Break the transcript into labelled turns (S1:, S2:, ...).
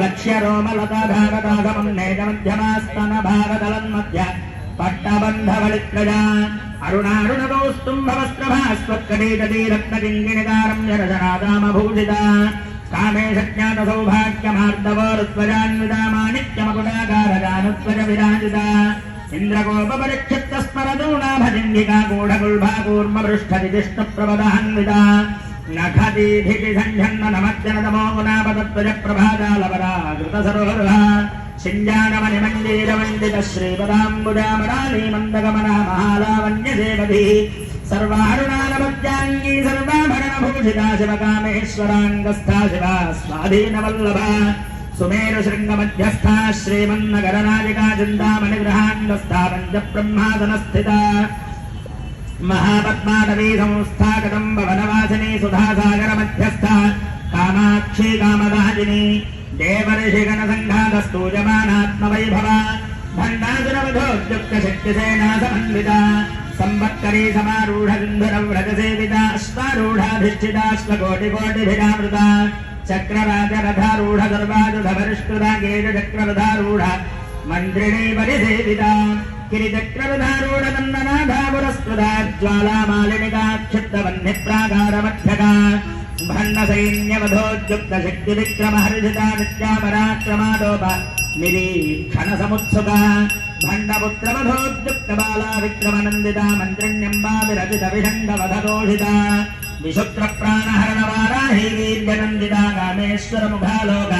S1: लक्ष्य रोमलता भागदागमन्नेज मध्यमास्तन भागदलन्मध्य पट्टबन्धवलित्रजा अरुणारुणकौस्तुम्भवस्त्रभास्वत्कटीतटीरत्नकिङ्किणिकारं यरशनादामभूषिता कामे सज्ञातसौभाग्यमार्दवोरुत्वजान्विता माणिक्यमकुटाकारजानुत्वज विराजिता इन्द्रकोपपरिक्षिप्तस्मरदूणाभजिङ्गिका गूढगुल्भाकूर्मपृष्ठदिष्णुप्रभदान्विता नखदीधिति सञ्झन्न नमज्जनतमो गुणापतत्वजप्रभाजालवरा कृतसरोरुहा शिञ्जानमणिमञ्जीरवण्डितश्रीपदाम्बुजामराली मन्दगमना महालावण्यदेवधिः सर्वारुणानमत्याङ्गी सर्वाभरणभूषिता शिवकामेश्वराङ्गस्था शिवा स्वाधीनवल्लभा सुमेरुशृङ्गमध्यस्था श्रीमन्नगरनायिका चिन्तामणिगृहाङ्गस्था पञ्चब्रह्मासनस्थिता महापद्माटवी संस्था कदम्बवनवासिनी सुधासागरमध्यस्था कामाक्षी कामदाजिनी देवर्षिगणसङ्घातस्तूयमानात्मवैभवा भण्डासुरवधोद्युक्तशक्तिसेना समन्विता संवत्करी समारूढसिन्धुरव्रजसेविता अश्वारूढाधिष्ठिताश्वकोटिकोटिभिरावृता चक्रराजरथारूढ सर्वायुधपरिष्कृता गेजचक्ररथारूढ मन्त्रिणी परिसेविता किरिचक्ररथारूढ नन्दनाथा पुरस्कृता ज्वालामालिनिका क्षिप्तवह्निप्राकारमध्यका भण्डसैन्यवधोद्युक्तशक्तिविक्रमहर्षिता नित्यापराक्रमादोप निरीक्षणसमुत्सुका भण्डपुत्रवधोद्युक्तबाला विक्रमनन्दिता मन्त्रिण्यम्बा विरचितविषण्डवधदोषिता विशुक्रप्राणहरणवाराही वीर्यनन्दिता कामेश्वरमुखालोका